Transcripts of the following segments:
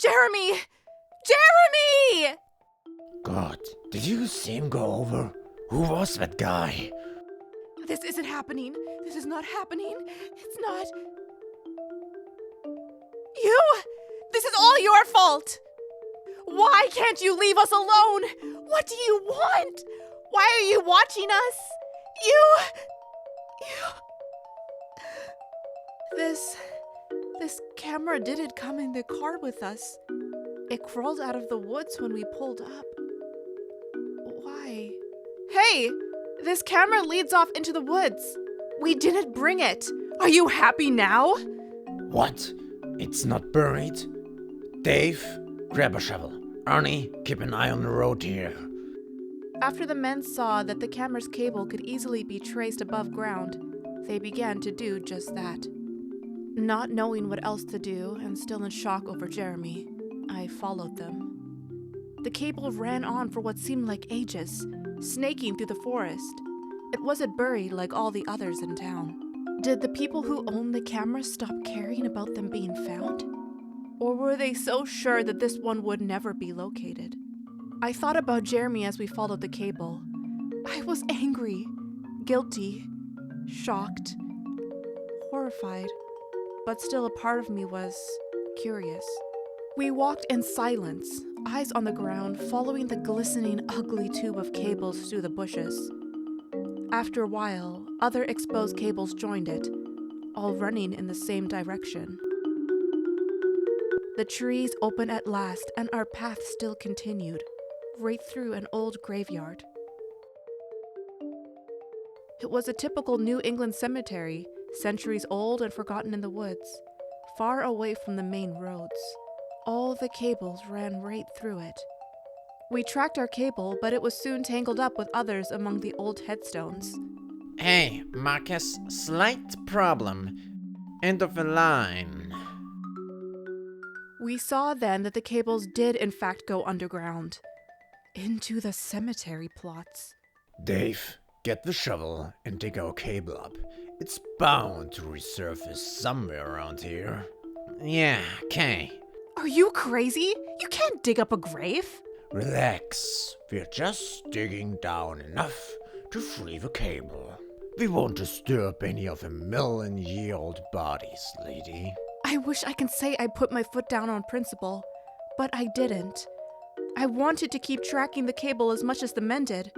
Jeremy! Jeremy! God, did you see him go over? Who was that guy? This isn't happening. This is not happening. It's not. You! This is all your fault! Why can't you leave us alone? What do you want? Why are you watching us? This camera didn't come in the car with us. It crawled out of the woods when we pulled up. Why? Hey! This camera leads off into the woods. We didn't bring it. Are you happy now? What? It's not buried? Dave, grab a shovel. Arnie, keep an eye on the road here. After the men saw that the camera's cable could easily be traced above ground, they began to do just that. Not knowing what else to do and still in shock over Jeremy, I followed them. The cable ran on for what seemed like ages, snaking through the forest. It wasn't buried like all the others in town. Did the people who owned the camera stop caring about them being found? Or were they so sure that this one would never be located? I thought about Jeremy as we followed the cable. I was angry, guilty, shocked, horrified, but still a part of me was curious. We walked in silence, eyes on the ground, following the glistening, ugly tube of cables through the bushes. After a while, other exposed cables joined it, all running in the same direction. The trees opened at last, and our path still continued, right through an old graveyard. It was a typical New England cemetery, centuries old and forgotten in the woods, far away from the main roads. All the cables ran right through it. We tracked our cable, but it was soon tangled up with others among the old headstones. Hey, Marcus, slight problem. End of the line. We saw then that the cables did in fact go underground, into the cemetery plots. Dave, get the shovel and dig our cable up. It's bound to resurface somewhere around here. Yeah, okay. Are you crazy? You can't dig up a grave. Relax. We're just digging down enough to free the cable. We won't disturb any of the million-year-old bodies, lady. I wish I could say I put my foot down on principle, but I didn't. I wanted to keep tracking the cable as much as the men did.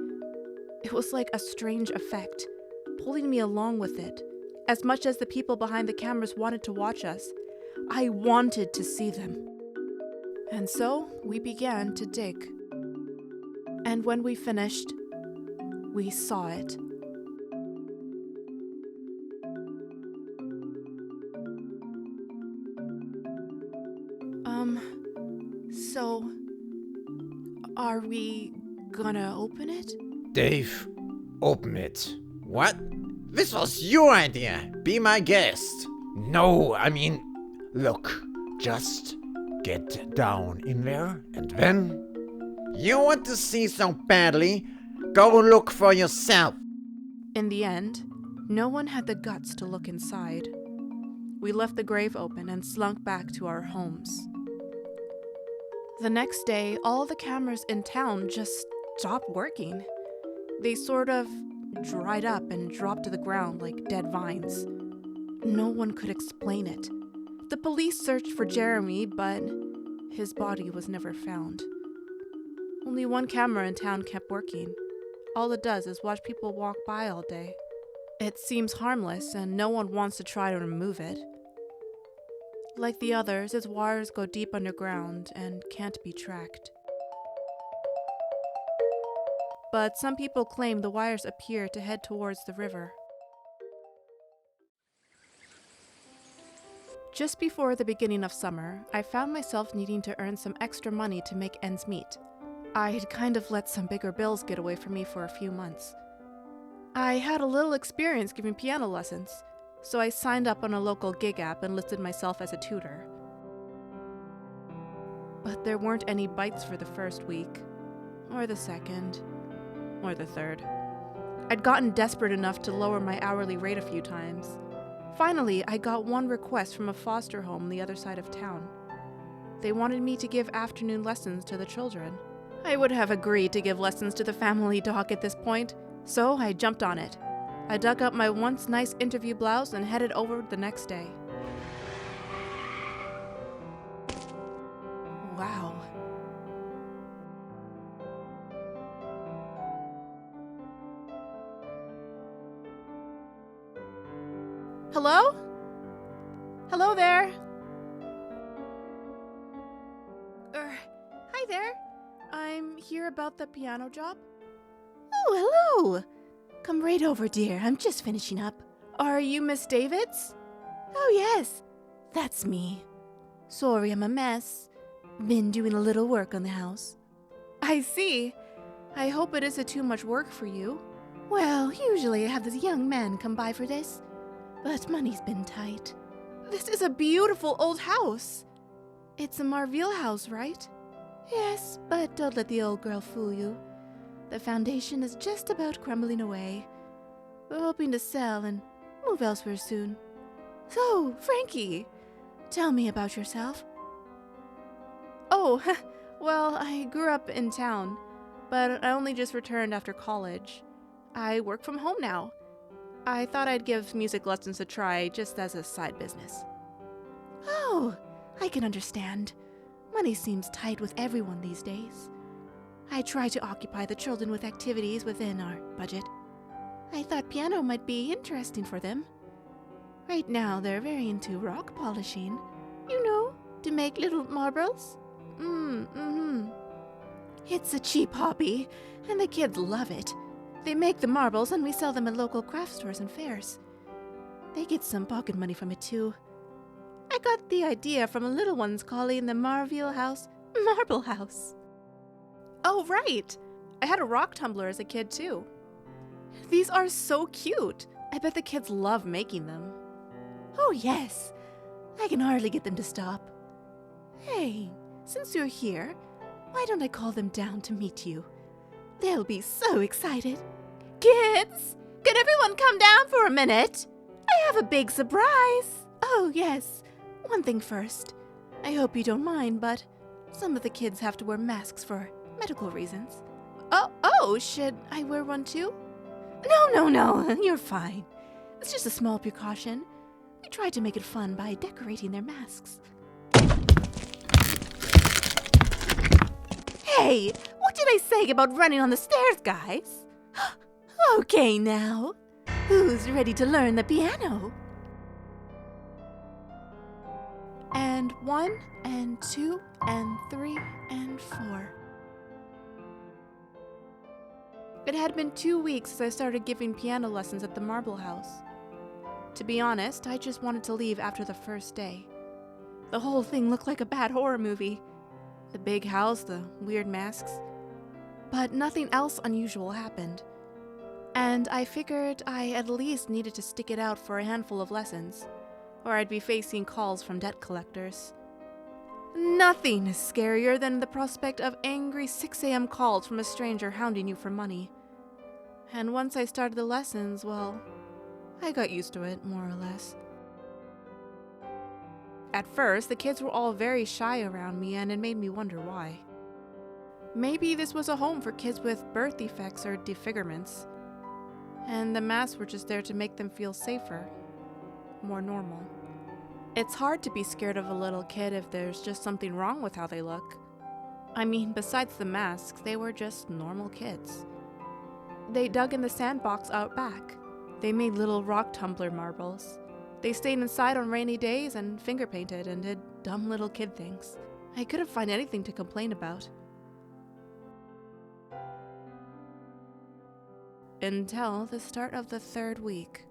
It was like a strange effect, pulling me along with it. As much as the people behind the cameras wanted to watch us, I wanted to see them. And so we began to dig. And when we finished, we saw it. So, are we gonna open it? Dave, open it. What? This was your idea. Be my guest. No, I mean, look, just get down in there and then... You want to see so badly? Go look for yourself. In the end, no one had the guts to look inside. We left the grave open and slunk back to our homes. The next day, all the cameras in town just stopped working. They sort of dried up and dropped to the ground like dead vines. No one could explain it. The police searched for Jeremy, but his body was never found. Only one camera in town kept working. All it does is watch people walk by all day. It seems harmless, and no one wants to try to remove it. Like the others, its wires go deep underground and can't be tracked. But some people claim the wires appear to head towards the river. Just before the beginning of summer, I found myself needing to earn some extra money to make ends meet. I'd kind of let some bigger bills get away from me for a few months. I had a little experience giving piano lessons, so I signed up on a local gig app and listed myself as a tutor. But there weren't any bites for the first week, or the second, or the third. I'd gotten desperate enough to lower my hourly rate a few times. Finally, I got one request from a foster home on the other side of town. They wanted me to give afternoon lessons to the children. I would have agreed to give lessons to the family dog at this point, so I jumped on it. I dug up my once nice interview blouse and headed over the next day. Wow. Hello? Hello there. Hi there. I'm here about the piano job. Oh, hello. Come right over, dear. I'm just finishing up. Are you Miss Davids? Oh, yes. That's me. Sorry, I'm a mess. Been doing a little work on the house. I see. I hope it isn't too much work for you. Well, usually I have this young man come by for this, but money's been tight. This is a beautiful old house. It's a Marville house, right? Yes, but don't let the old girl fool you. The foundation is just about crumbling away. We're hoping to sell and move elsewhere soon. So, Frankie, tell me about yourself. Oh, well, I grew up in town, but I only just returned after college. I work from home now. I thought I'd give music lessons a try just as a side business. Oh, I can understand. Money seems tight with everyone these days. I try to occupy the children with activities within our budget. I thought piano might be interesting for them. Right now, they're very into rock polishing. You know, to make little marbles. It's a cheap hobby, and the kids love it. They make the marbles and we sell them at local craft stores and fairs. They get some pocket money from it too. I got the idea from a little one's calling the Marville house Marble House. Oh, right! I had a rock tumbler as a kid too. These are so cute. I bet the kids love making them. Oh, yes. I can hardly get them to stop. Hey, since you're here, why don't I call them down to meet you? They'll be so excited. Kids, can everyone come down for a minute? I have a big surprise. Oh, yes. One thing first. I hope you don't mind, but some of the kids have to wear masks for medical reasons. Oh, should I wear one too? No, you're fine. It's just a small precaution. We tried to make it fun by decorating their masks. Hey, what did I say about running on the stairs, guys? Okay, now. Who's ready to learn the piano? And 1, and 2, and 3, and 4. It had been 2 weeks since I started giving piano lessons at the Marble House. To be honest, I just wanted to leave after the first day. The whole thing looked like a bad horror movie. The big house, the weird masks. But nothing else unusual happened. And I figured I at least needed to stick it out for a handful of lessons, or I'd be facing calls from debt collectors. Nothing is scarier than the prospect of angry 6 a.m. calls from a stranger hounding you for money. And once I started the lessons, well, I got used to it, more or less. At first, the kids were all very shy around me, and it made me wonder why. Maybe this was a home for kids with birth defects or disfigurements, and the masks were just there to make them feel safer, more normal. It's hard to be scared of a little kid if there's just something wrong with how they look. I mean, besides the masks, they were just normal kids. They dug in the sandbox out back. They made little rock tumbler marbles. They stayed inside on rainy days and finger painted and did dumb little kid things. I couldn't find anything to complain about. Until the start of the 3rd week.